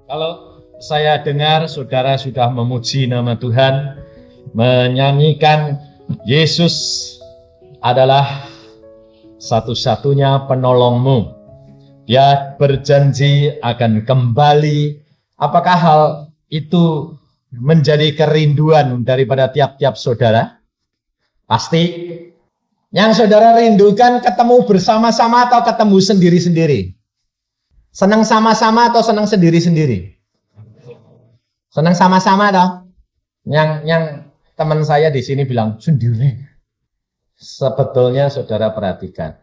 Kalau saya dengar saudara sudah memuji nama Tuhan, menyanyikan Yesus adalah satu-satunya penolongmu. Dia berjanji akan kembali. Apakah hal itu menjadi kerinduan daripada tiap-tiap saudara? Pasti. Yang saudara rindukan ketemu bersama-sama atau ketemu sendiri-sendiri? Senang sama-sama atau senang sendiri-sendiri? Senang sama-sama toh? Yang teman saya di sini bilang sendiri. Sebetulnya saudara perhatikan.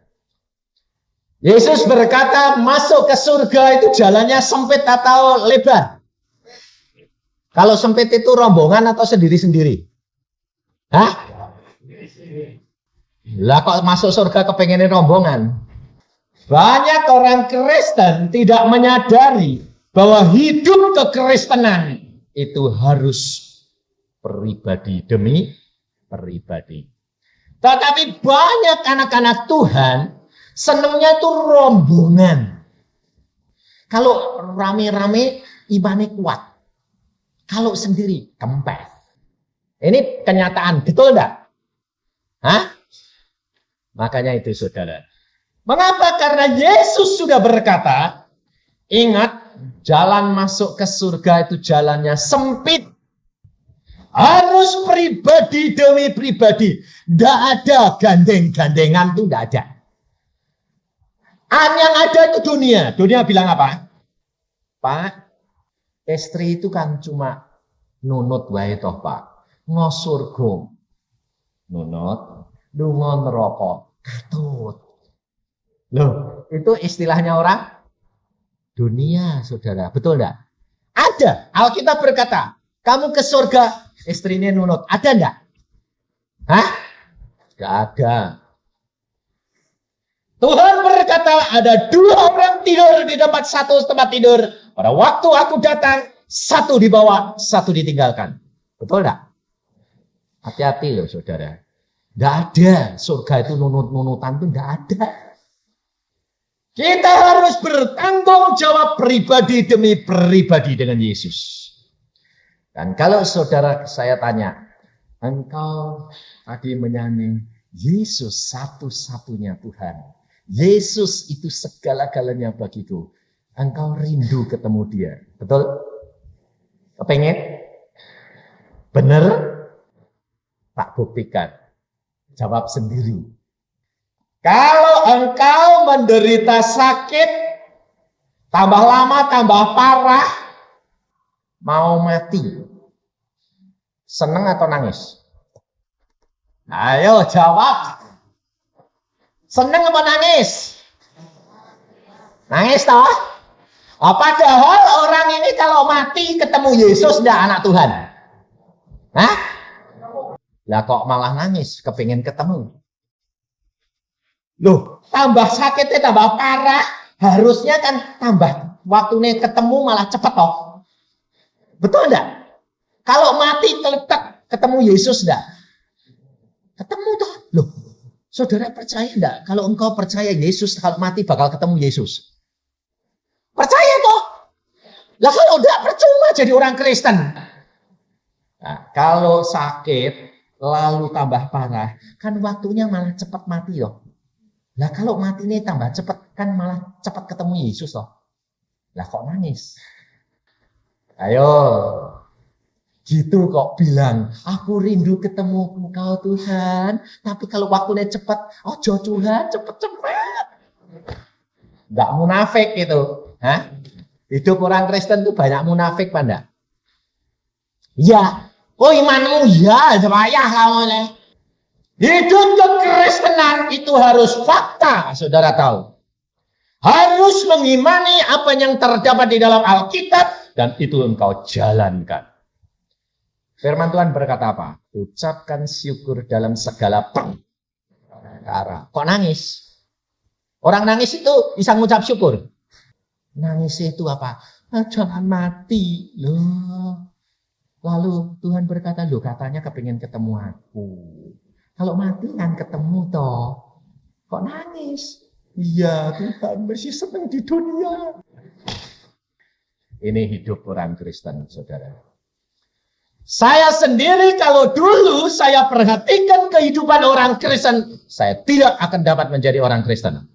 Yesus berkata masuk ke surga itu jalannya sempit atau lebar? Kalau sempit itu rombongan atau sendiri-sendiri? Hah? Lah kok masuk surga kepengenin rombongan? Banyak orang Kristen tidak menyadari bahwa hidup kekristenan itu harus pribadi demi pribadi. Tetapi banyak anak-anak Tuhan senangnya itu rombongan. Kalau rame-rame imannya kuat. Kalau sendiri kempes. Ini kenyataan, betul enggak? Hah? Makanya itu saudara. Mengapa? Karena Yesus sudah berkata, ingat, jalan masuk ke surga itu jalannya sempit. Harus pribadi demi pribadi. Tidak ada gandeng-gandengan itu tidak ada. Yang ada itu dunia. Dunia bilang apa? Pak, istri itu kan cuma nunut wae toh Pak. Ngosurgo. Nunut, lunga neraka, katut. Loh, itu istilahnya orang dunia, saudara. Betul enggak? Ada. Alkitab berkata, kamu ke surga, istrinya nunut. Ada enggak? Hah? Enggak ada. Tuhan berkata, ada dua orang tidur di satu tempat tidur. Pada waktu aku datang, satu dibawa, satu ditinggalkan. Betul enggak? Hati-hati loh, saudara. Enggak ada. Surga itu nunut-nunutan itu enggak ada. Kita harus bertanggung jawab pribadi demi pribadi dengan Yesus. Dan kalau saudara saya tanya, engkau tadi menyanyi, Yesus satu-satunya Tuhan. Yesus itu segala-galanya bagiku. Engkau rindu ketemu dia. Betul? Kepengen? Benar? Tak buktikan. Jawab sendiri. Kalau engkau menderita sakit, tambah lama, tambah parah, mau mati, seneng atau nangis? Ayo jawab. Seneng apa nangis? Nangis toh? Padahal orang ini kalau mati ketemu Yesus enggak anak Tuhan. Hah? Lah kok malah nangis, kepingin ketemu. Loh, tambah sakitnya tambah parah, harusnya kan tambah waktunya ketemu malah cepet toh. Betul enggak? Kalau mati teletak ketemu Yesus enggak? Ketemu toh. Loh, saudara percaya enggak? Kalau engkau percaya Yesus kalau mati bakal ketemu Yesus? Percaya toh? Lah kalau enggak percuma jadi orang Kristen. Nah, kalau sakit lalu tambah parah, kan waktunya malah cepat mati toh. Lah kalau mati ini tambah cepat kan malah cepat ketemu Yesus toh. Lah kok nangis? Ayo. Gitu kok bilang, aku rindu ketemu Engkau Tuhan, tapi kalau waktunya cepat, ojo Tuhan, cepet-cepet. Enggak munafik gitu. Hah? Hidup orang Kristen tuh banyak munafik pada. Ya. Oh imanmu ya, payah kamu nih. Hidup kekristenan itu harus fakta, saudara tahu. Harus mengimani apa yang terdapat di dalam Alkitab dan itu engkau jalankan. Firman Tuhan berkata apa? Ucapkan syukur dalam segala perkara. Kok nangis? Orang nangis itu bisa ngucap syukur. Nangis itu apa? Jangan mati loh. Lalu Tuhan berkata, loh katanya kepingin ketemu aku. Kalau mati kan ketemu toh. Kok nangis? Iya Tuhan masih senang di dunia. Ini hidup orang Kristen, saudara. Saya sendiri kalau dulu saya perhatikan kehidupan orang Kristen, saya tidak akan dapat menjadi orang Kristen.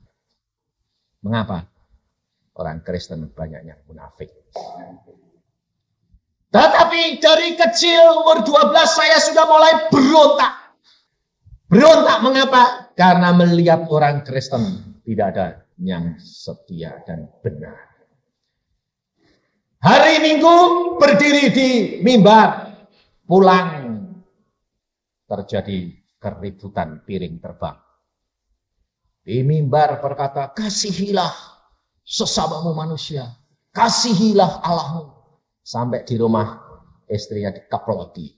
Mengapa? Orang Kristen banyak yang munafik. Tetapi dari kecil umur 12 saya sudah mulai berontak. Berontak mengapa? Karena melihat orang Kristen tidak ada yang setia dan benar. Hari Minggu berdiri di mimbar. Pulang terjadi keributan piring terbang. Di mimbar berkata, kasihilah sesamamu manusia. Kasihilah Allahmu. Sampai di rumah istrinya dikeploti.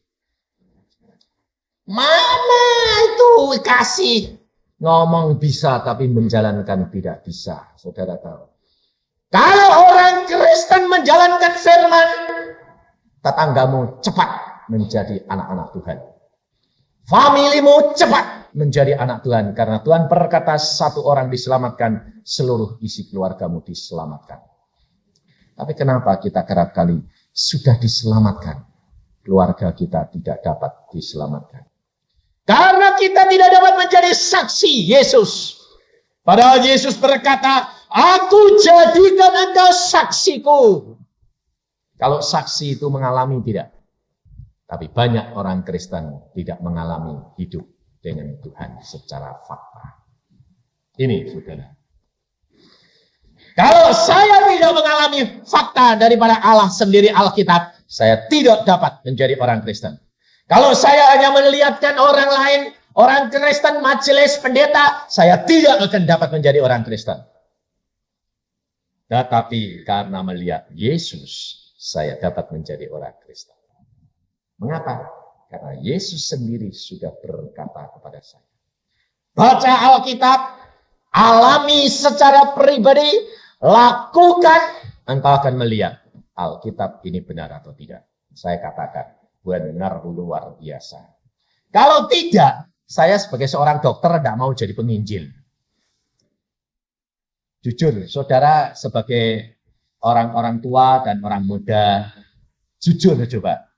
Mana itu kasih? Ngomong bisa tapi menjalankan tidak bisa. Saudara tahu. Kalau orang Kristen menjalankan firman, tetanggamu cepat menjadi anak-anak Tuhan. Familimu cepat menjadi anak Tuhan. Karena Tuhan berkata satu orang diselamatkan, seluruh isi keluargamu diselamatkan. Tapi kenapa kita kerap kali sudah diselamatkan, keluarga kita tidak dapat diselamatkan? Karena kita tidak dapat menjadi saksi Yesus. Padahal Yesus berkata, aku jadikan engkau saksiku. Kalau saksi itu mengalami tidak. Tapi banyak orang Kristen tidak mengalami hidup dengan Tuhan secara fakta. Ini saudara. Kalau saya tidak mengalami fakta daripada Allah sendiri Alkitab, saya tidak dapat menjadi orang Kristen. Kalau saya hanya melihatkan orang lain, orang Kristen, majelis, pendeta, saya tidak akan dapat menjadi orang Kristen. Tetapi karena melihat Yesus, saya dapat menjadi orang Kristen. Mengapa? Karena Yesus sendiri sudah berkata kepada saya. Baca Alkitab, alami secara pribadi, lakukan, engkau akan melihat Alkitab ini benar atau tidak. Saya katakan, benar luar biasa. Kalau tidak, saya sebagai seorang dokter tidak mau jadi penginjil. Jujur, saudara sebagai orang-orang tua dan orang muda, jujur coba.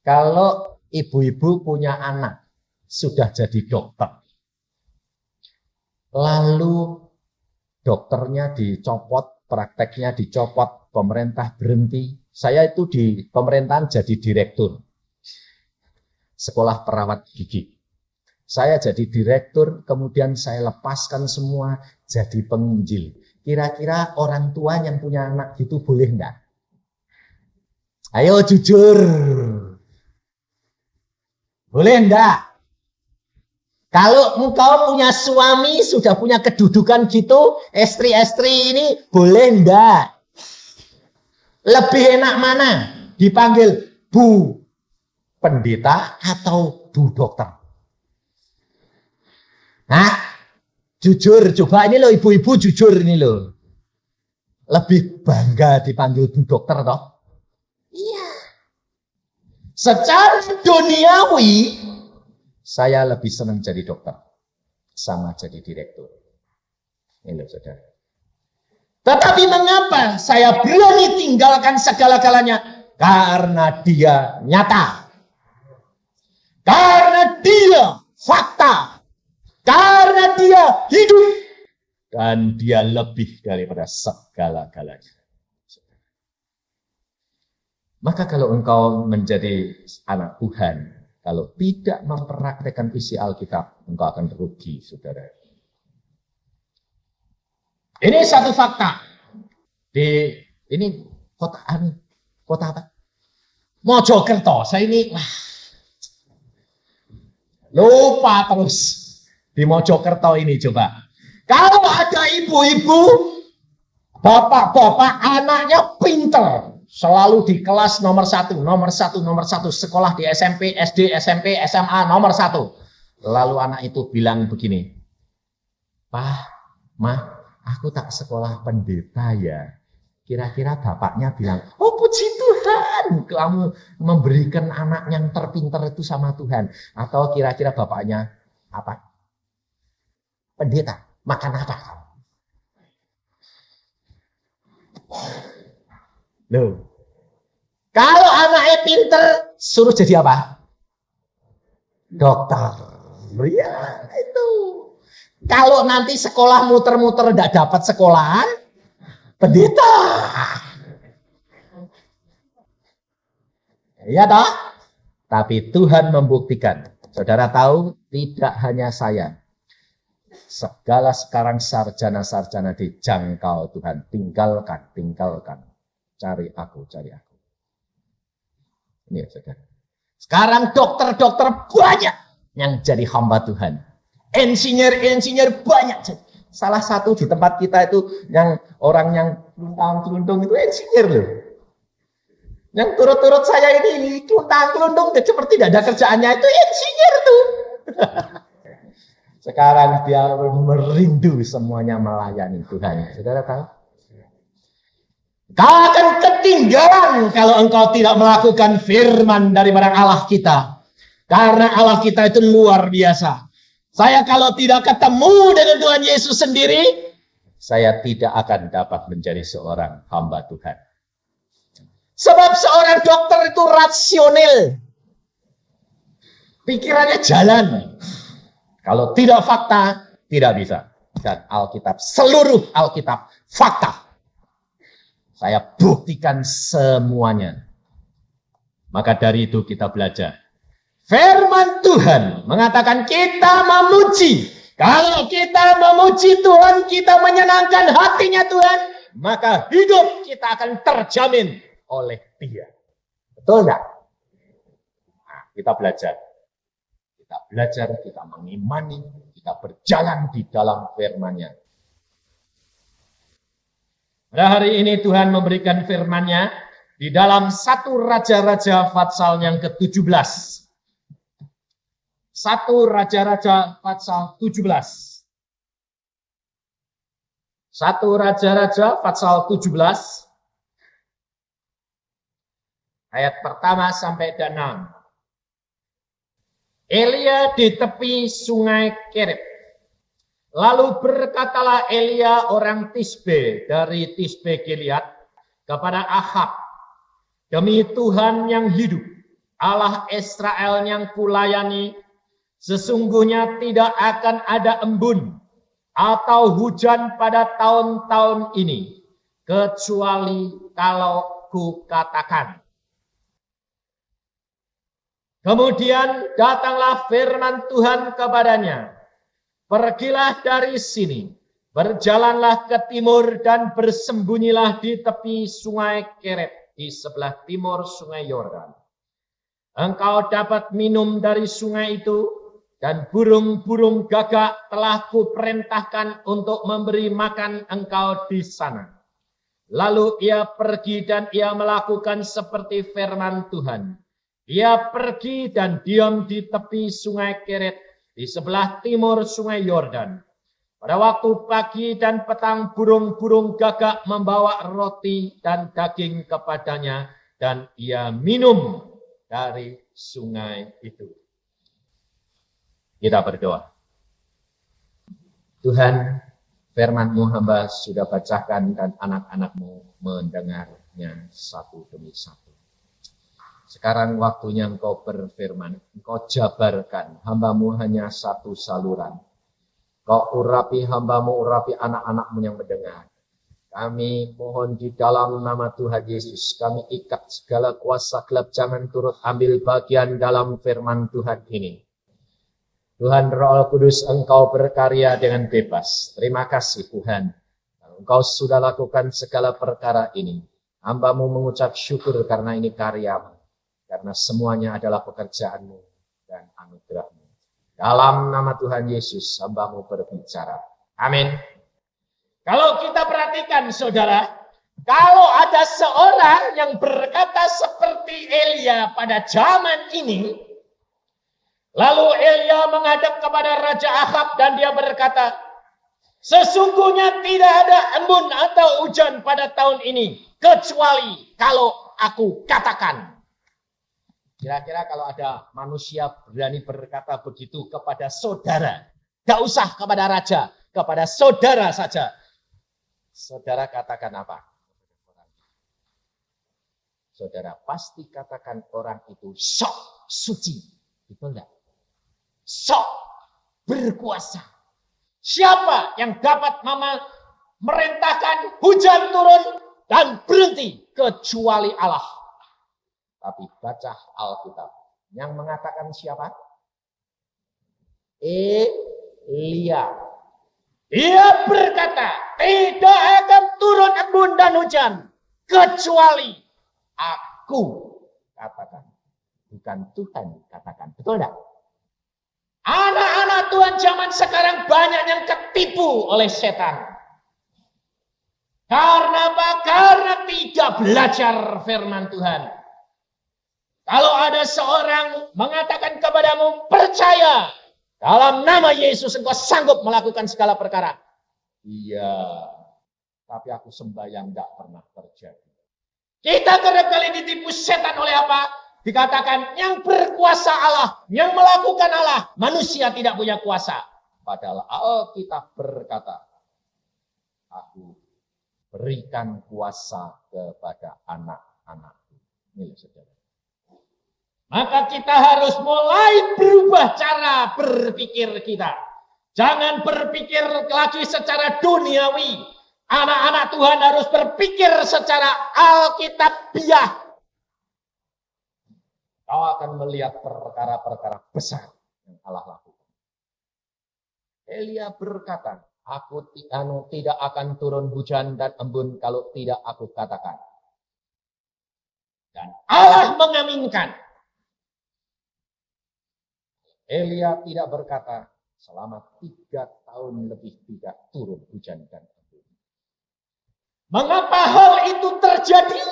Kalau ibu-ibu punya anak, sudah jadi dokter. Lalu dokternya dicopot, prakteknya dicopot, pemerintah berhenti. Saya itu di pemerintahan jadi direktur. Sekolah perawat gigi. Saya jadi direktur, kemudian saya lepaskan semua jadi penginjil. Kira-kira orang tua yang punya anak itu boleh enggak? Ayo jujur. Boleh enggak? Kalau engkau punya suami, sudah punya kedudukan gitu, istri-istri ini boleh enggak? Lebih enak mana? Dipanggil Bu Pendeta atau Bu Dokter? Nah, jujur, coba ini loh ibu-ibu jujur ini loh. Lebih bangga dipanggil Bu Dokter toh? Iya. Secara duniawi, saya lebih senang jadi dokter sama jadi direktur. Ini loh saudara. Tetapi mengapa saya berani tinggalkan segala-galanya? Karena dia nyata. Karena dia fakta. Karena dia hidup. Dan dia lebih daripada segala-galanya. Maka kalau engkau menjadi anak Tuhan, kalau tidak mempraktekkan isi Alkitab, engkau akan rugi, saudara. Ini satu fakta. Ini kota apa? Mojokerto. Saya ini lupa terus di Mojokerto ini coba. Kalau ada ibu-ibu, bapak-bapak, anaknya pinter. Selalu di kelas nomor satu, sekolah di SMP, SD, SMP, SMA nomor 1. Lalu anak itu bilang begini, Pak, Ma, aku tak sekolah pendeta ya. Kira-kira bapaknya bilang, oh puji Tuhan, kamu memberikan anak yang terpinter itu sama Tuhan. Atau kira-kira bapaknya apa? Pendeta, makan apa kamu? Loh. Kalau anaknya pinter, suruh jadi apa? Dokter. Ya, itu. Kalau nanti sekolah muter-muter tidak dapat sekolahan, pendeta. Iya toh? Tapi Tuhan membuktikan. Saudara tahu, tidak hanya saya. Segala sekarang sarjana-sarjana dijangkau Tuhan. Tinggalkan. Cari aku. Ini ya saudara. Sekarang dokter-dokter banyak yang jadi hamba Tuhan. Insinyur banyak. Salah satu di tempat kita itu yang orang yang luntang-kelundung itu insinyur loh. Yang turut-turut saya ini luntang-kelundung seperti tidak ada kerjaannya itu insinyur tuh. Sekarang dia merindu semuanya melayani Tuhan. Saudara tahu? Kau akan ketinggalan kalau engkau tidak melakukan firman daripada Allah kita. Karena Allah kita itu luar biasa. Saya kalau tidak ketemu dengan Tuhan Yesus sendiri, saya tidak akan dapat menjadi seorang hamba Tuhan. Sebab seorang dokter itu rasional. Pikirannya jalan. Kalau tidak fakta, tidak bisa. Dan Alkitab, seluruh Alkitab, fakta. Saya buktikan semuanya. Maka dari itu kita belajar. Firman Tuhan mengatakan kita memuji. Kalau kita memuji Tuhan, kita menyenangkan hatinya Tuhan, maka hidup kita akan terjamin oleh Dia. Betul enggak? Nah, kita belajar. Kita mengimani, kita berjalan di dalam firman-Nya. Pada hari ini Tuhan memberikan firman-Nya di dalam 1 Raja-Raja pasal yang ke-17. 1 Raja-Raja pasal 17. 1 Raja-Raja pasal 17. Ayat pertama sampai dan 6. Elia di tepi sungai Kerib. Lalu berkatalah Elia orang Tisbe dari Tisbe Gilead kepada Ahab, demi Tuhan yang hidup, Allah Israel yang kulayani, sesungguhnya tidak akan ada embun atau hujan pada tahun-tahun ini, kecuali kalau kukatakan. Kemudian datanglah firman Tuhan kepadanya, pergilah dari sini, berjalanlah ke timur dan bersembunyilah di tepi sungai Kerib, di sebelah timur sungai Yordan. Engkau dapat minum dari sungai itu, dan burung-burung gagak telah kuperintahkan untuk memberi makan engkau di sana. Lalu ia pergi dan ia melakukan seperti firman Tuhan. Ia pergi dan diam di tepi sungai Kerib, di sebelah timur sungai Yordan. Pada waktu pagi dan petang burung-burung gagak membawa roti dan daging kepadanya, dan ia minum dari sungai itu. Kita berdoa. Tuhan, firman-Mu hamba sudah bacakan dan anak-anak-Mu mendengarnya satu demi satu. Sekarang waktunya Engkau berfirman, Engkau jabarkan, hamba-Mu hanya satu saluran. Engkau urapi hamba-Mu, urapi anak-anak-Mu yang mendengar. Kami mohon di dalam nama Tuhan Yesus, kami ikat segala kuasa gelap, jangan turut ambil bagian dalam firman Tuhan ini. Tuhan Roh Kudus, Engkau berkarya dengan bebas. Terima kasih Tuhan, Engkau sudah lakukan segala perkara ini. Hamba-Mu mengucap syukur karena ini karya-Mu. Karena semuanya adalah pekerjaan-Mu dan anugerah-Mu. Dalam nama Tuhan Yesus, hamba-Mu berbicara. Amin. Kalau kita perhatikan saudara, kalau ada seorang yang berkata seperti Elia pada zaman ini, lalu Elia menghadap kepada Raja Ahab dan dia berkata, sesungguhnya tidak ada embun atau hujan pada tahun ini, kecuali kalau aku katakan. Kira-kira kalau ada manusia berani berkata begitu kepada saudara, tidak usah kepada raja, kepada saudara saja. Saudara katakan apa? saudara pasti katakan orang itu sok suci. Betul enggak? Sok berkuasa. Siapa yang dapat merintahkan hujan turun dan berhenti kecuali Allah? Tapi baca Alkitab. Yang mengatakan siapa? Elia. Dia berkata, tidak akan turun embun dan hujan kecuali aku katakan. Bukan Tuhan katakan. Betul enggak? Anak-anak Tuhan zaman sekarang banyak yang ketipu oleh setan. Karena apa? Karena tidak belajar firman Tuhan. Kalau ada seorang mengatakan kepadamu, percaya dalam nama Yesus engkau sanggup melakukan segala perkara. Iya, tapi aku sembahyang tidak pernah terjadi. Kita kerap kali ditipu setan oleh apa? Dikatakan yang berkuasa Allah, yang melakukan Allah, manusia tidak punya kuasa. Padahal Alkitab berkata, aku berikan kuasa kepada anak-anakku. Ini saudara. Maka kita harus mulai berubah cara berpikir kita. Jangan berpikir lagi secara duniawi. Anak-anak Tuhan harus berpikir secara alkitabiah. Kau akan melihat perkara-perkara besar yang Allah lakukan. Elia berkata, aku tidak akan turun hujan dan embun kalau tidak aku katakan. Dan Allah mengaminkan. Elia tidak berkata, selama 3 tahun lebih tidak turun hujan dan embun. Mengapa hal itu terjadi?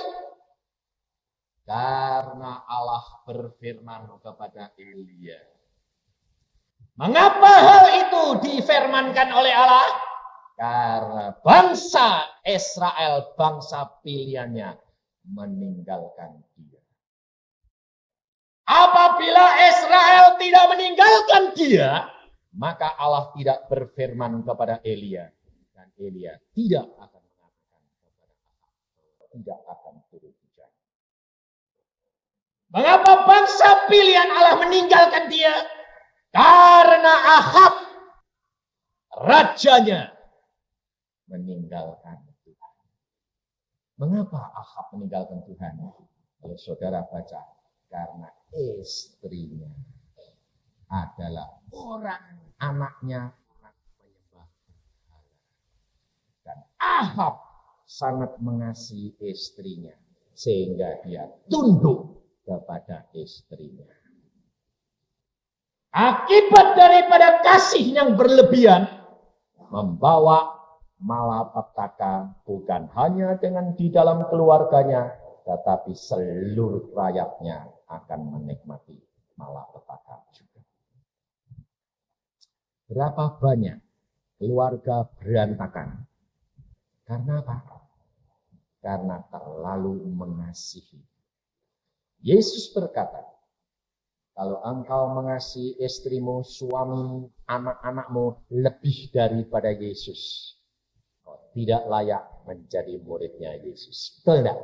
Karena Allah berfirman kepada Elia. Mengapa hal itu difirmankan oleh Allah? Karena bangsa Israel, bangsa pilihannya, meninggalkan dia. Apabila Israel tidak meninggalkan dia, maka Allah tidak berfirman kepada Elia. Dan Elia tidak akan mengatakan kepada Allah, tidak akan turun hujan. Mengapa bangsa pilihan Allah meninggalkan dia? Karena Ahab, rajanya, meninggalkan Tuhan. Mengapa Ahab meninggalkan Tuhan? Kalau saudara baca, karena istrinya adalah orang anaknya orang penyembah berhala. Dan Ahab sangat mengasihi istrinya sehingga dia tunduk kepada istrinya. Akibat daripada kasih yang berlebihan membawa malapetaka bukan hanya dengan di dalam keluarganya, tetapi seluruh rakyatnya akan menikmati malapetaka juga. Berapa banyak keluarga berantakan? Karena apa? Karena terlalu mengasihi. Yesus berkata, kalau engkau mengasihi istrimu, suamimu, anak-anakmu lebih daripada Yesus, kau tidak layak menjadi muridnya Yesus. Betul enggak?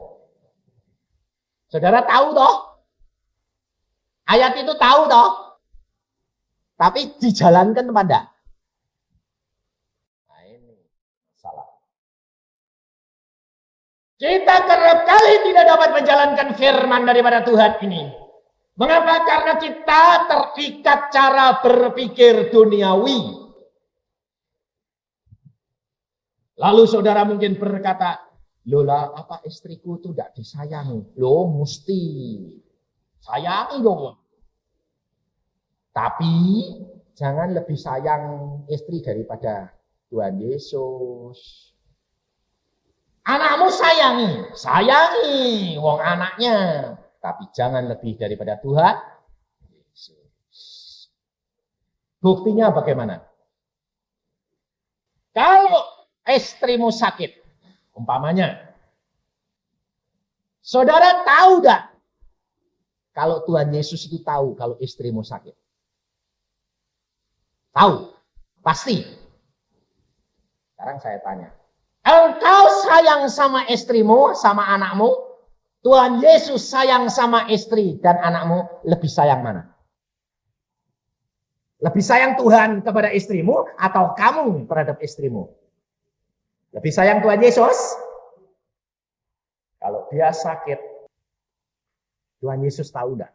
Saudara tahu toh? Ayat itu tahu toh? Tapi dijalankan apa enggak? Nah ini salah. Kita kerap kali tidak dapat menjalankan firman daripada Tuhan ini. Mengapa? Karena kita terikat cara berpikir duniawi. Lalu saudara mungkin berkata, lola apa istriku itu tidak disayangi? Loh mesti sayangi dong. Tapi jangan lebih sayang istri daripada Tuhan Yesus. Anakmu sayangi wong anaknya. Tapi jangan lebih daripada Tuhan Yesus. Buktinya bagaimana? Kalau istrimu sakit, umpamanya, saudara tahu enggak? Kalau Tuhan Yesus itu tahu kalau istrimu sakit. Tahu, pasti. Sekarang saya tanya, engkau sayang sama istrimu, sama anakmu? Tuhan Yesus sayang sama istri dan anakmu, lebih sayang mana? Lebih sayang Tuhan kepada istrimu atau kamu terhadap istrimu? Lebih sayang Tuhan Yesus? Kalau dia sakit, Tuhan Yesus tahu enggak?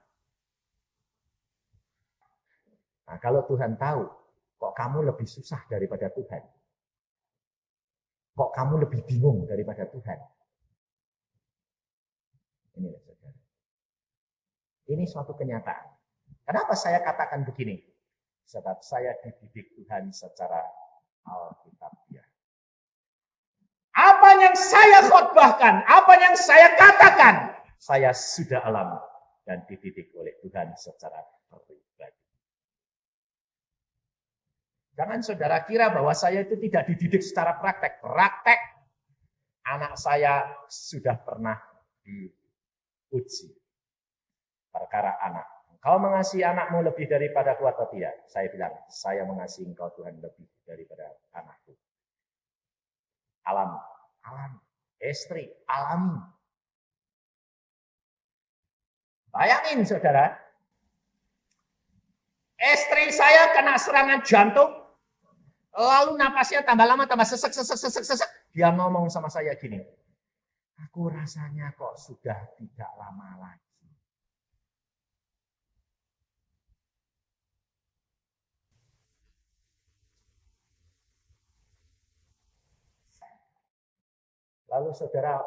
Nah, kalau Tuhan tahu, kok kamu lebih susah daripada Tuhan? Kok kamu lebih bingung daripada Tuhan? Inilah saudara. Ini suatu kenyataan. Kenapa saya katakan begini? Sebab saya dididik Tuhan secara alkitabiah. Apa yang saya khotbahkan, apa yang saya katakan, saya sudah alami dan dididik oleh Tuhan secara pribadi. Jangan saudara kira bahwa saya itu tidak dididik secara praktek. Praktek. Anak saya sudah pernah diuji. Perkara anak. Engkau mengasihi anakmu lebih daripada aku atau tidak? Saya bilang, saya mengasihi engkau Tuhan lebih daripada anakku. Alami. Istri, alami. Bayangin saudara, istri saya kena serangan jantung, lalu napasnya tambah lama, tambah sesek. Dia ngomong sama saya gini, aku rasanya kok sudah tidak lama lagi. Lalu saudara,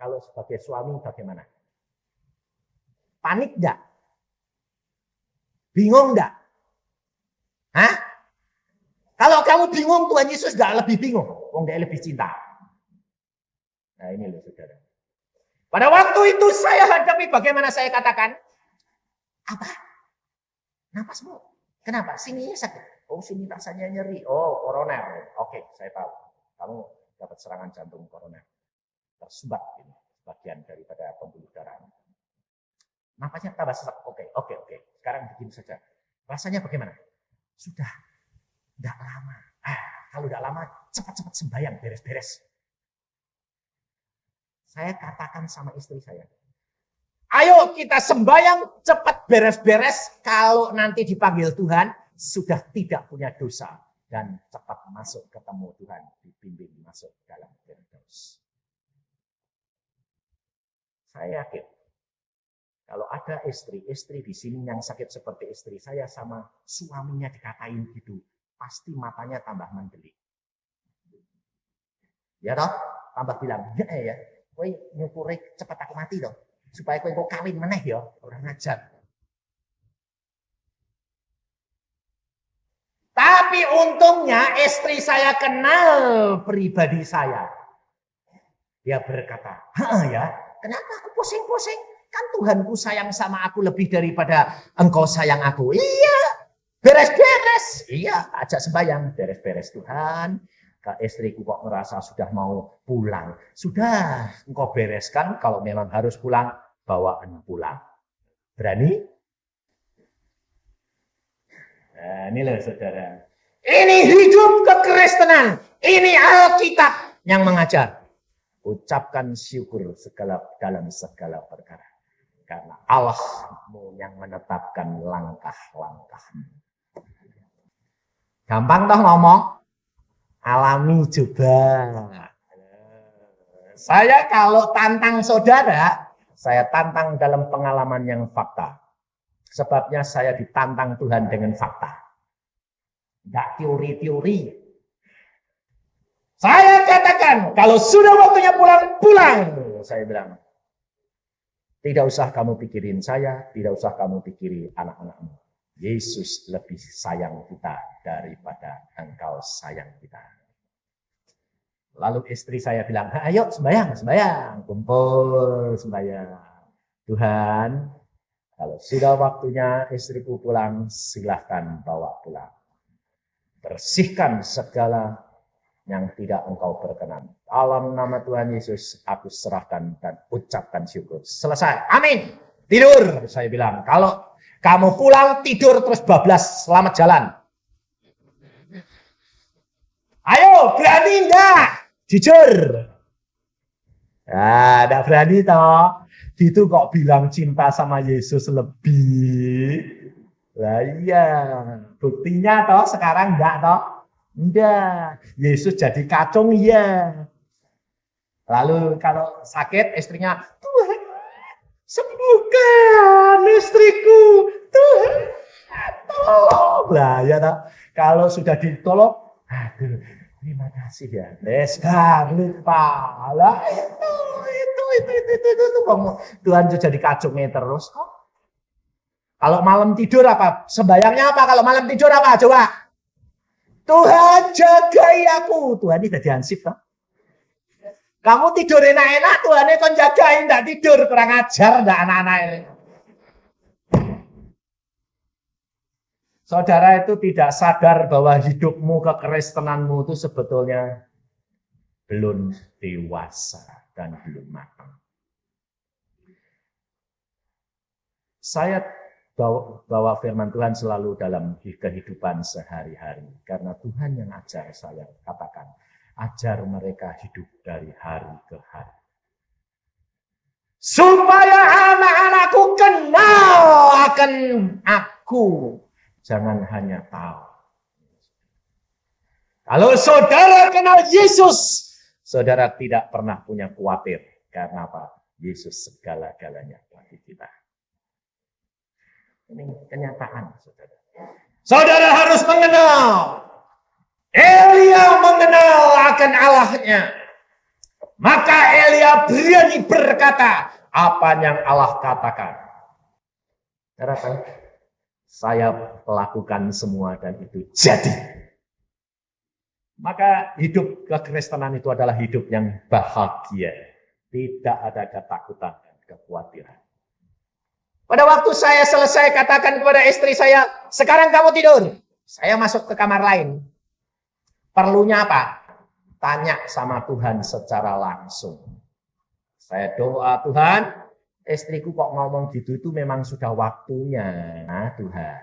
kalau sebagai suami bagaimana? Panik enggak? Bingung enggak? Hah? Kalau kamu bingung, Tuhan Yesus enggak lebih bingung. Wong dia lebih cinta. Nah ini loh saudara. Pada waktu itu saya hadapi bagaimana saya katakan? Apa? Napasmu? Kenapa? Sininya sakit. Oh sini rasanya nyeri. Oh koroner. Oke, saya tahu. Kamu dapat serangan jantung koroner. Tersumbat ini bagian daripada pembuluh darah. Napasnya tambah sesak. Oke. Sekarang begini saja. Rasanya bagaimana? Sudah tidak lama. Kalau tidak lama, cepat-cepat sembahyang, beres-beres. Saya katakan sama istri saya, ayo kita sembahyang, cepat beres-beres. Kalau nanti dipanggil Tuhan, sudah tidak punya dosa. Dan cepat masuk ketemu Tuhan, dibimbing masuk dalam Firdaus. Saya yakin, kalau ada istri di sini yang sakit seperti istri saya sama suaminya dikatain gitu, pasti matanya tambah mendelik. Ya toh, tambah bilang, ya, kowe nyukuri cepat aku mati toh, supaya kowe engko kawin meneh ya, orang ngajar. Tapi untungnya istri saya kenal pribadi saya. Dia berkata, ya, kenapa aku pusing-pusing? Kan Tuhanku sayang sama aku lebih daripada engkau sayang aku. Iya, beres-beres. Iya, ajak sembahyang, beres-beres Tuhan. Istriku kok merasa sudah mau pulang. Sudah, engkau bereskan. Kalau memang harus pulang, bawaan pulang. Berani? Nah, ini loh saudara. Ini hidup kekristenan. Ini Alkitab yang mengajar. Ucapkan syukur dalam segala perkara. Karena Allah-Mu yang menetapkan langkah-langkahmu. Gampang toh ngomong? Alami coba. Saya kalau tantang saudara, saya tantang dalam pengalaman yang fakta. Sebabnya saya ditantang Tuhan dengan fakta. Enggak teori-teori. Saya katakan, kalau sudah waktunya pulang. Saya bilang, tidak usah kamu pikirin saya, tidak usah kamu pikiri anak-anakmu. Yesus lebih sayang kita daripada engkau sayang kita. Lalu istri saya bilang, ayo sembahyang, kumpul sembahyang. Tuhan, kalau sudah waktunya istriku pulang, silahkan bawa pulang. Bersihkan segala yang tidak engkau berkenan. Dalam nama Tuhan Yesus, aku serahkan dan ucapkan syukur. Selesai. Amin. Tidur, saya bilang. Kalau kamu pulang, tidur terus bablas. Selamat jalan. Ayo, berani enggak? Jujur. Nah, tidak berani toh. Itu kok bilang cinta sama Yesus lebih. Lah iya, buktinya toh sekarang enggak toh? Enggak. Yesus jadi kacung iya. Lalu kalau sakit istrinya, Tuhan sembuhkan istriku. Tuhan tolong. Lah ya toh. Kalau sudah ditolong, aduh, terima kasih ya. Lupa. Lah itu Tuhan sudah jadi kacungnya terus kok. Kalau malam tidur apa? Sembayangnya apa? Kalau malam tidur apa? Coba. Tuhan jagai aku. Tuhan ini jadi ansip toh. Kamu tidur enak-enak, Tuhan ini kon jagain, enggak tidur, kurang ajar enggak anak-anak ini. Saudara itu tidak sadar bahwa hidupmu, kekristenanmu itu sebetulnya belum dewasa dan belum matang. Saya bawa firman Tuhan selalu dalam kehidupan sehari-hari. Karena Tuhan yang ajar saya, katakan, ajar mereka hidup dari hari ke hari. Supaya anak-anakku kenal akan aku. Jangan hanya tahu. Kalau saudara kenal Yesus, saudara tidak pernah punya khawatir. Karena apa? Yesus segala-galanya bagi kita. Ini kenyataan, saudara. Saudara harus mengenal. Elia mengenal akan Allahnya. Maka Elia berani berkata apa yang Allah katakan. Saudara, saya lakukan semua dan itu jadi. Maka hidup kekristenan itu adalah hidup yang bahagia. Tidak ada ketakutan dan kekhawatiran. Pada waktu saya selesai katakan kepada istri saya, sekarang kamu tidur. Saya masuk ke kamar lain. Perlunya apa? Tanya sama Tuhan secara langsung. Saya doa, Tuhan, istriku kok ngomong gitu itu memang sudah waktunya. Nah, Tuhan.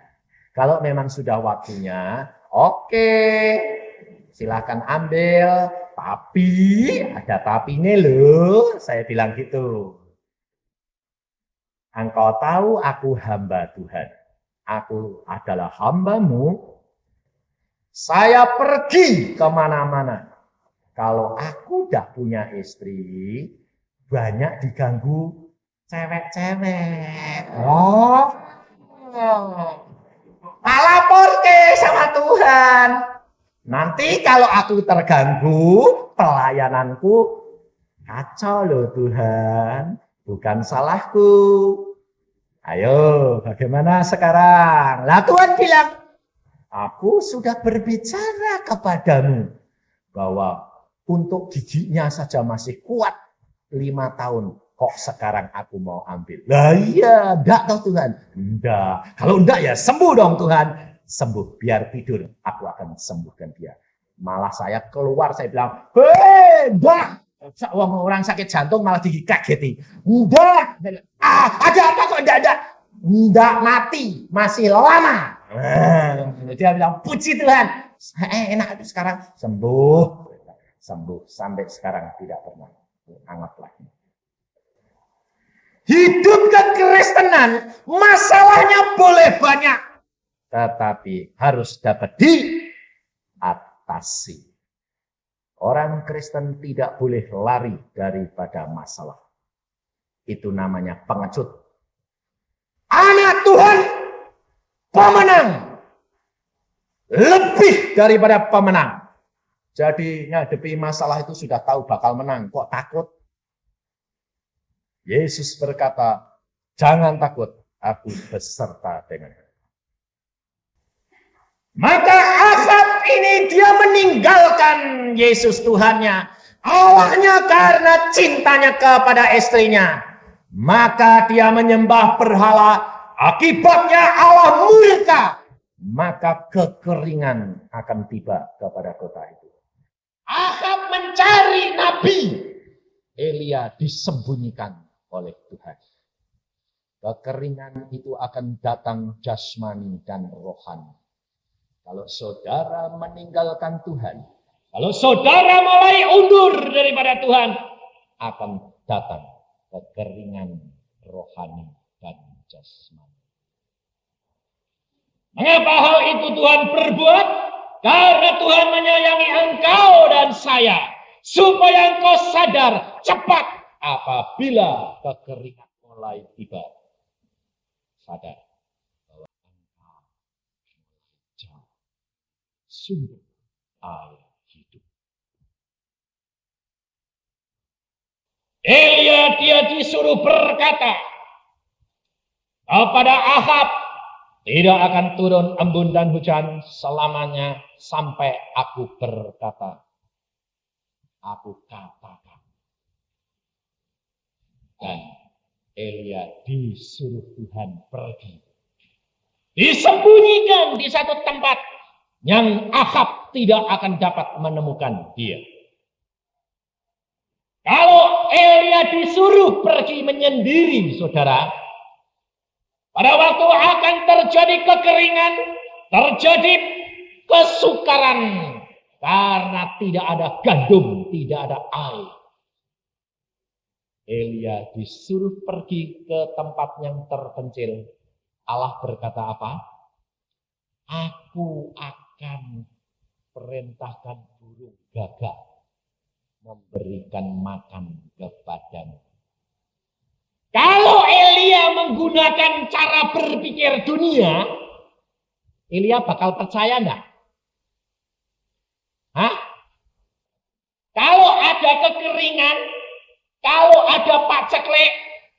Kalau memang sudah waktunya, oke. Silakan ambil. Tapi, ada tapinya loh. Saya bilang gitu. Engkau tahu aku hamba Tuhan. Aku adalah hambamu. Saya pergi kemana-mana. Kalau aku udah punya istri, banyak diganggu cewek-cewek. Oh, tak lapor ke sama Tuhan. Nanti kalau aku terganggu, pelayananku kacau loh Tuhan. Bukan salahku. Ayo, bagaimana sekarang? Lah Tuhan bilang, aku sudah berbicara kepadamu bahwa untuk giginya saja masih kuat 5 tahun. Kok sekarang aku mau ambil? Lah iya, enggak toh Tuhan. Enggak. Kalau enggak ya sembuh dong Tuhan. Sembuh, biar tidur. Aku akan sembuhkan dia. Malah saya keluar, saya bilang, hei, enggak. Orang sakit jantung malah dikageti. Enggak. Ada apa kok enggak ada? Enggak mati, masih lama. Dia bilang, puji Tuhan. Enak sekarang sembuh. Sembuh sampai sekarang tidak pernah hangat lagi. Hidup kekristenan masalahnya boleh banyak. Tetapi harus dapat diatasi. Orang Kristen tidak boleh lari daripada masalah. Itu namanya pengecut. Anak Tuhan pemenang. Lebih daripada pemenang. Jadi ngadepi masalah itu sudah tahu bakal menang. Kok takut? Yesus berkata, jangan takut, aku beserta denganmu. Maka Ahab ini dia meninggalkan Yesus Tuhannya. Awalnya karena cintanya kepada istrinya. Maka dia menyembah berhala. Akibatnya Allah murka. Maka kekeringan akan tiba kepada kota itu. Ahab mencari nabi. Elia disembunyikan oleh Tuhan. Kekeringan itu akan datang jasmani dan rohani. Kalau saudara meninggalkan Tuhan, kalau saudara mulai undur daripada Tuhan, akan datang kekeringan rohani dan jasmani. Mengapa hal itu Tuhan perbuat? Karena Tuhan menyayangi engkau dan saya, supaya engkau sadar cepat apabila kekeringan mulai tiba. Sadar bahwa engkau jauh sumber air hidup. Elia dia disuruh berkata kepada Ahab, tidak akan turun embun dan hujan selamanya sampai aku berkata, aku katakan. Dan Elia disuruh Tuhan pergi. Disembunyikan di satu tempat yang Ahab tidak akan dapat menemukan dia. Kalau Elia disuruh pergi menyendiri, saudara, pada waktu akan terjadi kekeringan, terjadi kesukaran, karena tidak ada gandum, tidak ada air. Elia disuruh pergi ke tempat yang terpencil. Allah berkata apa? Aku akan perintahkan burung gagak memberikan makan kepadamu. Kalau Elia menggunakan cara berpikir dunia, Elia bakal percaya enggak? Hah? Kalau ada kekeringan, kalau ada paceklik,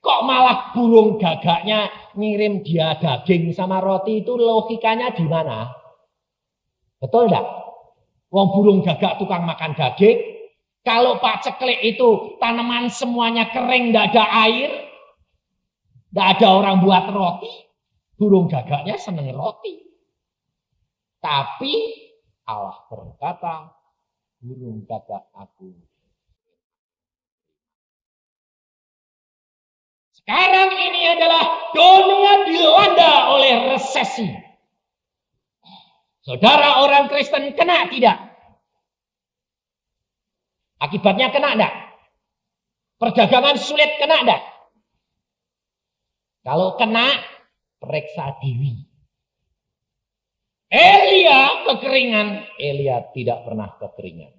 kok malah burung gagaknya ngirim dia daging sama roti, itu logikanya di mana? Betul enggak? Wong burung gagak tukang makan daging, kalau paceklik itu tanaman semuanya kering, enggak ada air, enggak ada orang buat roti, burung gagaknya seneng roti. Tapi Allah berkata, burung gagak aku. Sekarang ini adalah dunia dilanda oleh resesi. Saudara orang Kristen kena tidak? Akibatnya kena enggak? Perdagangan sulit kena enggak? Kalau kena, periksa diri. Elia kekeringan, Elia tidak pernah kekeringan.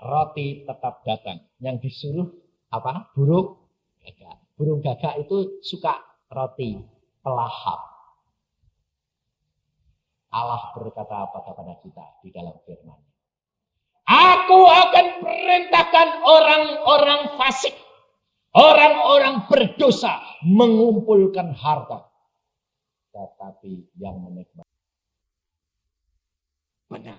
Roti tetap datang. Yang disuruh apa? Burung gagak. Burung gagak itu suka roti pelahap. Allah berkata apa kepada kita di dalam firman? Aku akan perintahkan orang-orang fasik, orang-orang berdosa mengumpulkan harta. Tetapi yang menikmati benar.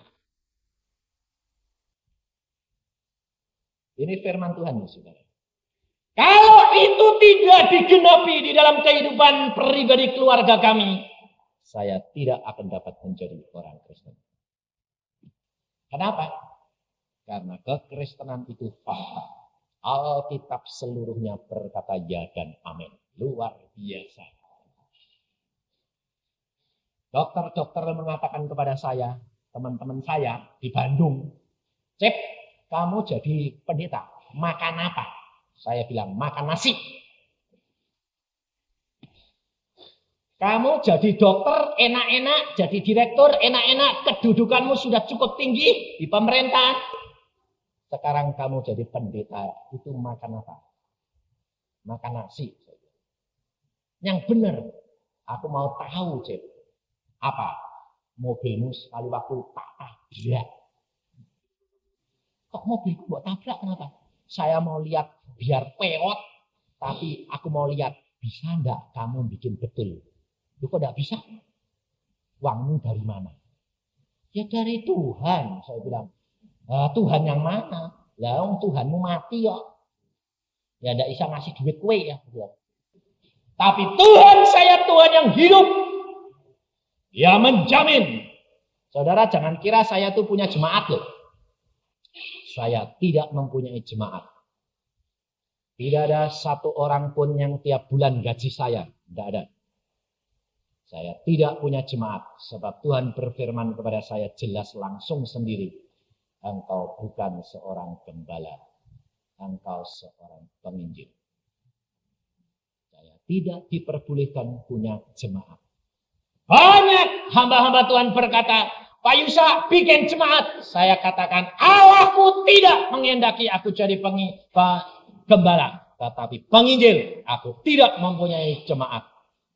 Ini firman Tuhan, saudara. Kalau itu tidak digenapi di dalam kehidupan pribadi keluarga kami, saya tidak akan dapat menjadi orang Kristen. Kenapa? Karena kekristenan itu fakta. Alkitab seluruhnya berkata ya dan amin. Luar biasa. Dokter-dokter mengatakan kepada saya, teman-teman saya di Bandung, Cep, kamu jadi pendeta, makan apa? Saya bilang, makan nasi. Kamu jadi dokter, enak-enak, jadi direktur, enak-enak, kedudukanmu sudah cukup tinggi di pemerintahan. Sekarang kamu jadi pendeta, itu makan apa? Makan nasi. Yang benar, aku mau tahu, Cep. Apa? Mobilmu sekali waktu tak tabrak. Kok mobilku buat tabrak, kenapa? Saya mau lihat biar peot, tapi aku mau lihat, bisa enggak kamu bikin betul? Lu kok enggak bisa? Uangmu dari mana? Ya dari Tuhan, saya bilang. Tuhan yang mana? Lah Tuhanmu mati ya. Ya enggak bisa ngasih duit kue ya. Tapi Tuhan saya Tuhan yang hidup. Dia menjamin. Saudara jangan kira saya tuh punya jemaat loh. Saya tidak mempunyai jemaat. Tidak ada satu orang pun yang tiap bulan gaji saya. Tidak ada. Saya tidak punya jemaat. Sebab Tuhan berfirman kepada saya jelas langsung sendiri. Engkau bukan seorang gembala. engkau seorang penginjil. Saya tidak diperbolehkan punya jemaat. Banyak hamba-hamba Tuhan berkata, Pak Yusa bikin jemaat. Saya katakan, Allahku tidak menghendaki aku jadi gembala. Tetapi penginjil, aku tidak mempunyai jemaat.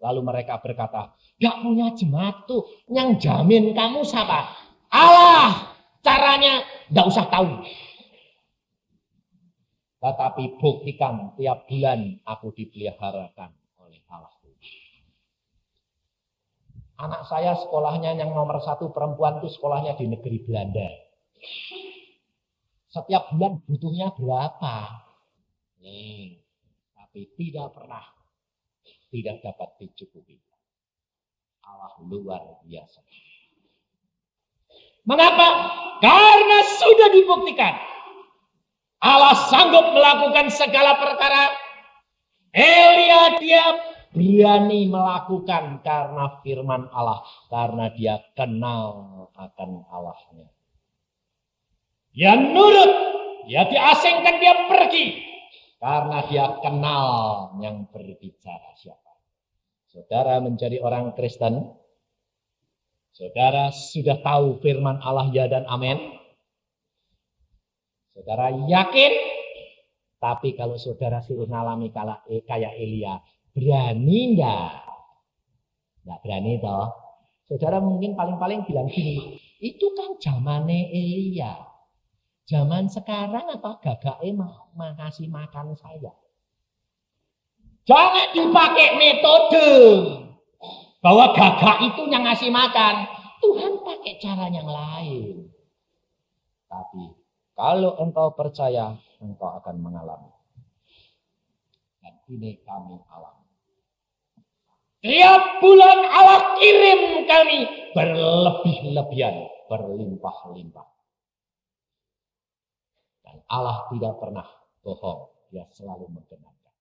Lalu mereka berkata, gak punya jemaat tuh, yang jamin kamu siapa? Allah, caranya gak usah tahu. Tetapi buktikan tiap bulan aku dipeliharakan oleh Allah. Anak saya sekolahnya yang nomor 1 perempuan itu sekolahnya di negeri Belanda. Setiap bulan butuhnya berapa? Tapi tidak pernah tidak dapat dicukupi. Allah luar biasa. Mengapa? Karena sudah dibuktikan. Allah sanggup melakukan segala perkara. Elia dia berani melakukan karena firman Allah. Karena dia kenal akan Allahnya. Dia nurut. Dia diasingkan, dia pergi. Karena dia kenal yang berbicara siapa. Saudara menjadi orang Kristen. Saudara sudah tahu firman Allah ya dan amin. Saudara yakin. Tapi kalau saudara suruh ngalami kayak Elia. Berani enggak? Enggak berani toh. Saudara mungkin paling-paling bilang gini, itu kan zamannya Elia. Zaman sekarang apa gagake makasih makan saya. Jangan dipakai metode bahwa gagak itu yang ngasih makan. Tuhan pakai cara yang lain. Tapi kalau engkau percaya, engkau akan mengalami. Dan ini kami alami. Tiap bulan Allah kirim kami berlebih-lebihan, berlimpah-limpah. Dan Allah tidak pernah bohong, dia selalu membenarkan.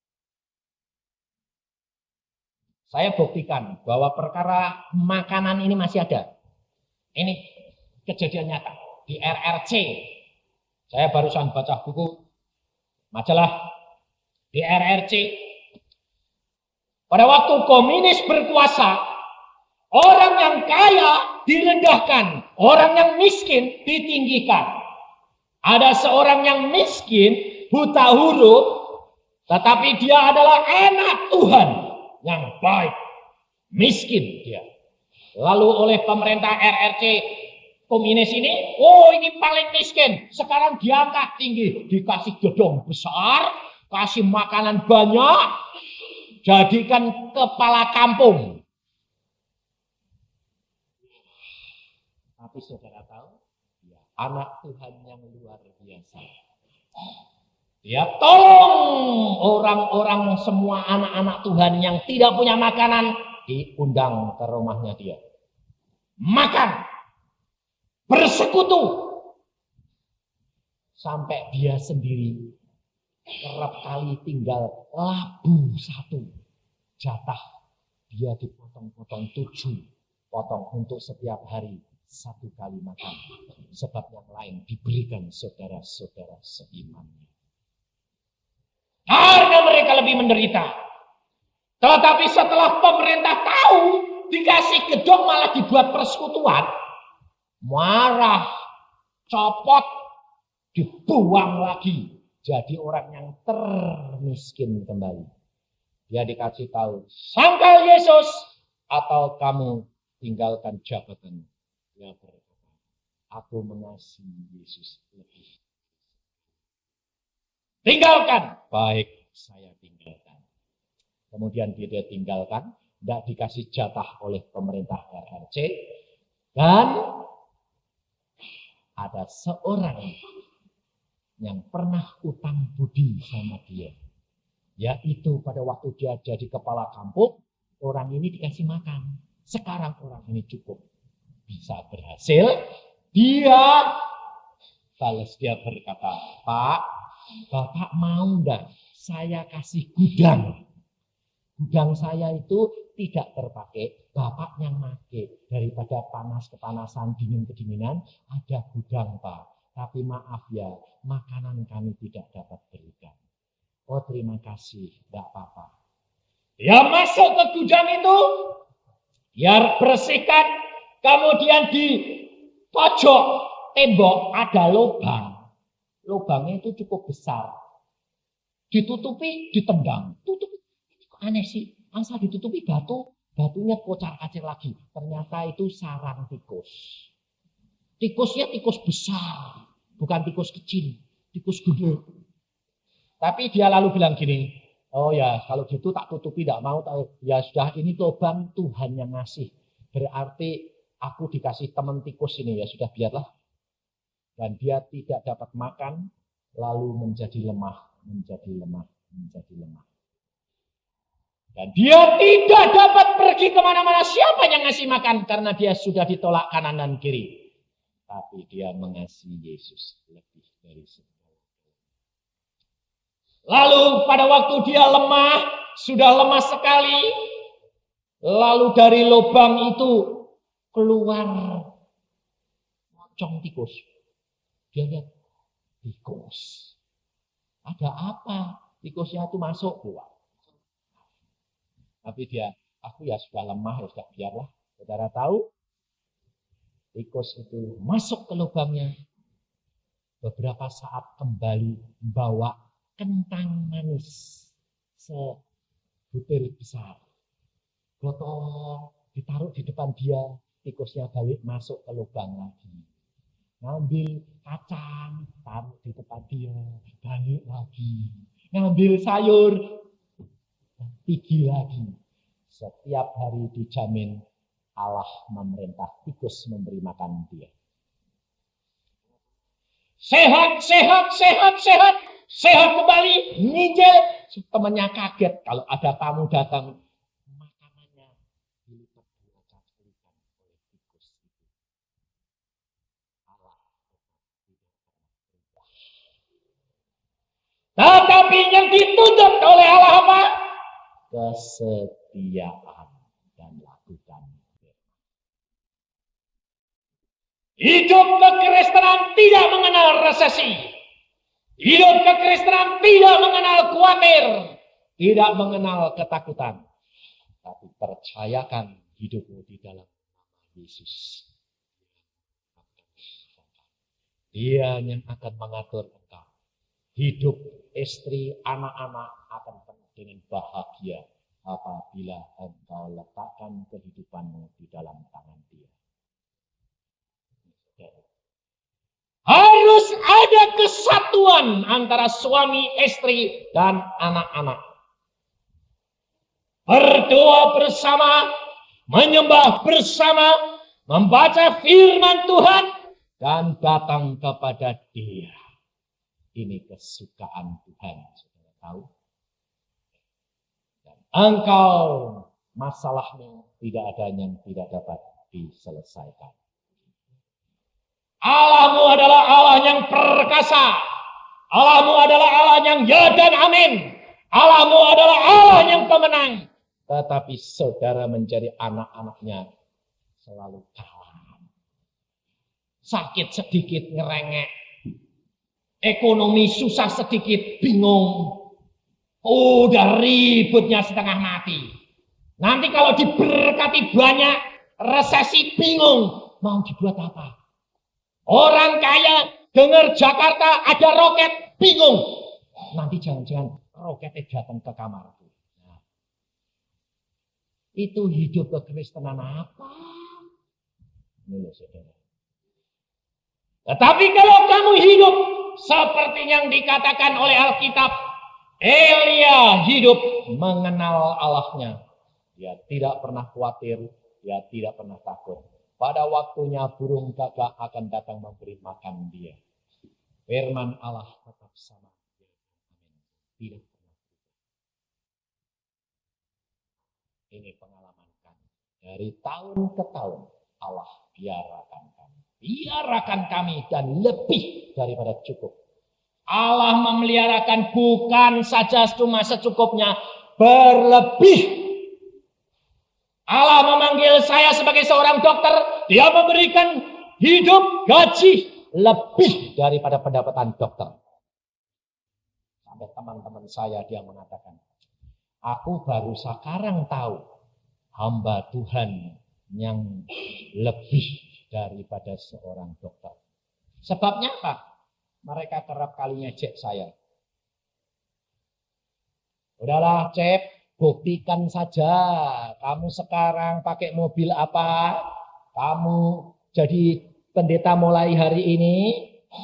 Saya buktikan bahwa perkara makanan ini masih ada. Ini kejadian nyata di RRC. Saya barusan baca buku majalah di RRC. Pada waktu komunis berkuasa, orang yang kaya direndahkan, orang yang miskin ditinggikan. Ada seorang yang miskin, buta huruf, tetapi dia adalah anak Tuhan yang baik. Miskin dia. Lalu oleh pemerintah RRC komunis ini, oh ini paling miskin. Sekarang diangkat tinggi, dikasih gedung besar, kasih makanan banyak, jadikan kepala kampung. Tapi saudara tahu, dia anak Tuhan yang luar biasa. Dia tolong orang-orang semua anak-anak Tuhan yang tidak punya makanan, diundang ke rumahnya dia. Makan, bersekutu, sampai dia sendiri kerap kali tinggal labu 1 jatah. Dia dipotong-potong 7 potong untuk setiap hari 1 kali makan. Sebab yang lain diberikan saudara-saudara seimannya. Karena mereka lebih menderita. Tetapi setelah pemerintah tahu dikasih gedung malah dibuat persekutuan, marah, copot, dibuang lagi. Jadi orang yang termiskin kembali. Dia dikasih tahu, sangkal Yesus atau kamu tinggalkan jabatan. Dia berkata, aku mengasihi Yesus lebih. Tinggalkan. Baik, saya tinggalkan. Kemudian dia tinggalkan, tidak dikasih jatah oleh pemerintah RRC. Dan ada seorang yang pernah utang budi sama dia. Yaitu pada waktu dia jadi kepala kampung, orang ini dikasih makan. Sekarang orang ini cukup. Bisa berhasil. Dia balas, dia berkata, Pak, Bapak mau enggak saya kasih gudang? Gudang saya itu tidak terpakai, Bapak yang pakai. Daripada panas kepanasan, dingin kedinginan, ada gudang Pak. Tapi maaf ya, makanan kami tidak dapat berikan. Oh terima kasih, tidak apa-apa. Dia masuk ke gudang itu, dia bersihkan, kemudian di pojok tembok ada lubang. Lubangnya itu cukup besar. Ditutupi, ditendang. Tutupi. Aneh sih, asal ditutupi batunya kocar-kacir lagi. Ternyata itu sarang tikus. Tikusnya tikus besar, bukan tikus kecil, tikus gede. Tapi dia lalu bilang gini, oh ya kalau gitu tak tutupi, tidak mau. Ya sudah, ini lubang Tuhan yang ngasih. Berarti aku dikasih teman tikus ini, ya sudah biarlah. Dan dia tidak dapat makan, lalu menjadi lemah. Dan dia tidak dapat pergi kemana-mana. Siapa yang ngasih makan? Karena dia sudah ditolak kanan dan kiri. Tapi dia mengasihi Yesus lebih dari semua. Lalu pada waktu dia lemah, sudah lemah sekali. Lalu dari lubang itu keluar mocong tikus. Dia lihat tikus. Ada apa? Tikusnya itu masuk keluar. Tapi aku ya sudah lemah, ya sudah biarlah. Saudara tahu, tikus itu masuk ke lubangnya. Beberapa saat kembali membawa kentang manis sebutir besar. Gotong, ditaruh di depan dia. Tikusnya balik masuk ke lubang lagi. Ngambil kacang, taruh di depan dia, balik lagi. Ngambil sayur, pergi lagi. Setiap hari dijamin Allah memerintah tikus memberi makan dia. Sehat kembali, nginjil. Temannya kaget kalau ada tamu datang. Makanannya dilipat 2 kali oleh tikus itu. Allah tetapi yang dituntut oleh Allah apa? Kesetiaan dan lakukan. Hidup kekristenan tidak mengenal resesi. Hidup kekristenan tidak mengenal khawatir. Tidak mengenal ketakutan. Tapi percayakan hidupmu di dalam nama Yesus. Dia yang akan mengatur engkau. Hidup istri, anak-anak akan penuh dengan bahagia apabila engkau letakkan kehidupanmu di dalam tangan Dia. Harus ada kesatuan antara suami, istri, dan anak-anak. Berdoa bersama, menyembah bersama, membaca firman Tuhan, dan datang kepada Dia. Ini kesukaan Tuhan, saudara tahu. Dan engkau, masalahmu tidak ada yang tidak dapat diselesaikan. Allahmu adalah Allah yang perkasa. Allahmu adalah Allah yang ya dan amin. Allahmu adalah Allah yang pemenang. Tetapi saudara menjadi anak-anaknya selalu kalah. Sakit sedikit ngerengek. Ekonomi susah sedikit bingung. Udah ributnya setengah mati. Nanti kalau diberkati banyak resesi bingung. Mau dibuat apa? Orang kaya dengar Jakarta ada roket, bingung. Nanti jangan-jangan roketnya datang ke kamarku. Nah, itu hidup kekristenan apa? Ini loh saudara. Tetapi kalau kamu hidup seperti yang dikatakan oleh Alkitab, Elia hidup mengenal Allahnya. Dia tidak pernah khawatir, dia tidak pernah takut. Pada waktunya burung gagak akan datang memberi makan dia. Firman Allah tetap sama. Tidak pernah. Ini pengalaman kami. Dari tahun ke tahun Allah biarkan kami dan lebih daripada cukup. Allah memeliharakan bukan saja cuma secukupnya, berlebih. Allah memanggil saya sebagai seorang dokter, Dia memberikan hidup, gaji, lebih daripada pendapatan dokter. Sampai teman-teman saya dia mengatakan, aku baru sekarang tahu hamba Tuhan yang lebih daripada seorang dokter. Sebabnya apa? Mereka kerap kali ngejek saya. Udahlah Cep, buktikan saja. Kamu sekarang pakai mobil apa? Kamu jadi pendeta mulai hari ini.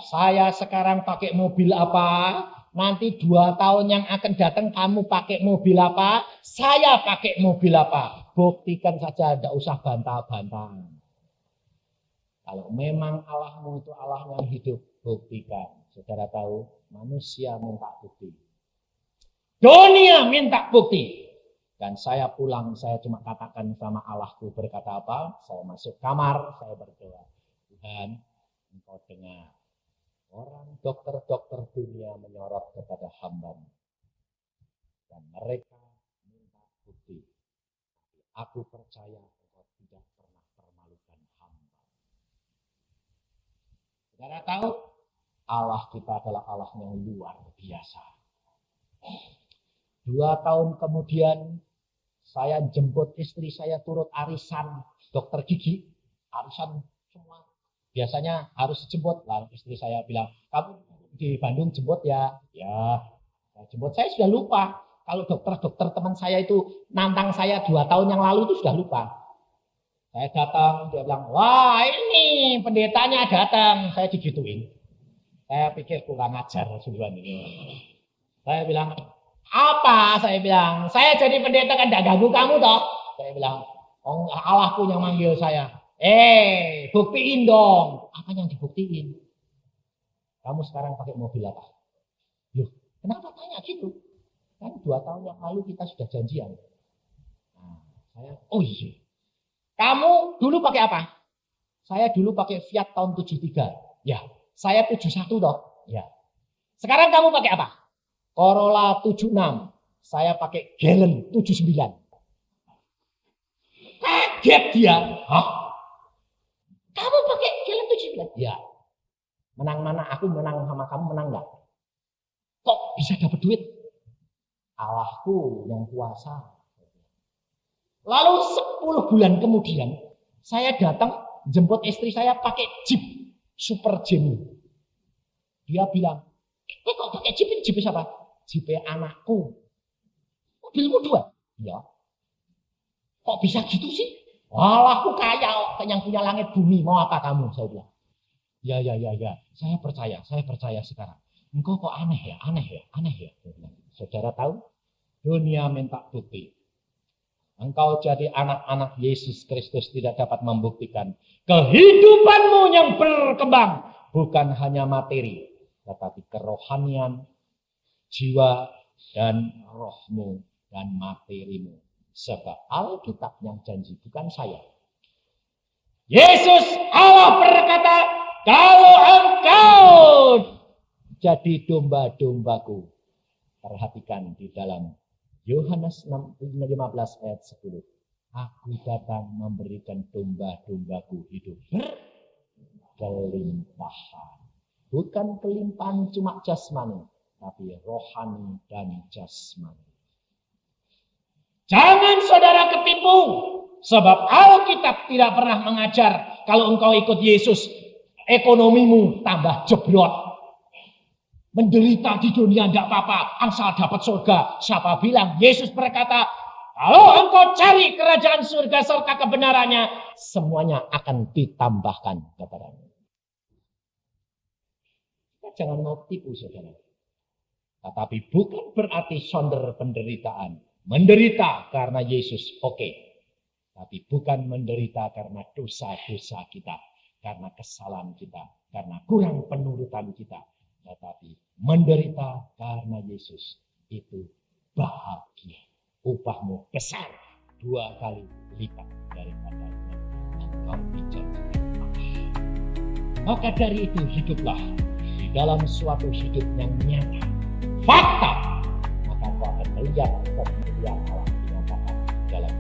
Saya sekarang pakai mobil apa? Nanti 2 tahun yang akan datang kamu pakai mobil apa? Saya pakai mobil apa? Buktikan saja, tidak usah bantah-bantah. Kalau memang Allahmu itu Allah yang hidup, buktikan. Saudara tahu, manusia minta bukti. Dunia minta bukti. Dan saya pulang, saya cuma katakan sama Allahku, berkata apa? Saya masuk kamar, saya berdoa. Tuhan, Engkau dengar. Orang dokter-dokter dunia menyorot kepada hamba-Mu. Dan mereka minta bukti. Aku percaya Engkau tidak pernah permalukan hamba. Saudara tahu, Allah kita adalah Allah yang luar biasa. 2 tahun kemudian, saya jemput istri saya turut arisan dokter gigi. Arisan semua. Biasanya harus jemput. Lalu istri saya bilang, kamu di Bandung jemput ya? Ya, saya jemput. Saya sudah lupa. Kalau dokter-dokter teman saya itu nantang saya 2 tahun yang lalu itu sudah lupa. Saya datang, dia bilang, wah ini pendetanya datang. Saya digituin. Saya pikir kurang ajar duluan ini. Saya bilang, apa? Saya bilang, saya jadi pendeta kan tidak ganggu kamu toh. Saya bilang, oh Allahku yang manggil saya. Buktiin dong. Apa yang dibuktiin? Kamu sekarang pakai mobil apa? Loh, kenapa tanya gitu? Kan 2 tahun yang lalu kita sudah janjian. Nah, saya, oh iya. Kamu dulu pakai apa? Saya dulu pakai Fiat tahun 73. Ya, saya 71 toh. Ya. Sekarang kamu pakai apa? Corolla 76. Saya pakai Galen 79. Kaget dia. Hah? Kamu pakai Galen 79? Ya. Menang mana? Aku menang sama kamu, menang enggak? Kok bisa dapat duit? Allahku yang kuasa. Lalu 10 bulan kemudian, saya datang jemput istri saya pakai Jeep Super Jimny. Dia bilang, kok pakai Jeep ini? Jeep siapa? Jeep anakku. Mobilmu 2? Ya. Kok bisa gitu sih? Allahku kaya, yang punya langit bumi. Mau apa kamu? Saya bilang. Ya. Saya percaya sekarang. Engkau kok aneh ya. Saudara tahu? Dunia minta bukti. Engkau jadi anak-anak Yesus Kristus tidak dapat membuktikan kehidupanmu yang berkembang. Bukan hanya materi, tetapi kerohanian, jiwa, dan rohmu, dan materimu. Sebab Alkitab yang janji, bukan saya. Yesus Allah berkata, kalau engkau jadi domba-dombaku. Perhatikan di dalam Yohanes 15 ayat 10. Aku datang memberikan domba-dombaku hidup berkelimpahan. Bukan kelimpahan cuma jasmani, tapi rohani dan jasmani. Jangan saudara ketipu, sebab Alkitab tidak pernah mengajar kalau engkau ikut Yesus, ekonomimu tambah jebrot. Menderita di dunia tidak apa-apa, asal dapat surga. Siapa bilang? Yesus berkata, kalau engkau cari kerajaan surga serta kebenarannya, semuanya akan ditambahkan kepadamu. Jangan mau tipu saudara. Tetapi bukan berarti sonder penderitaan. Menderita karena Yesus, oke. Tapi bukan menderita karena dosa-dosa kita. Karena kesalahan kita. Karena kurang penurutan kita. Tetapi menderita karena Yesus itu bahagia. Upahmu besar 2 kali lipat daripada yang engkau dijanjikan Allah. Maka dari itu hiduplah di dalam suatu hidup yang nyata. Fakta. Maka kau akan melihat kemuliaan Allah dinyatakan dalam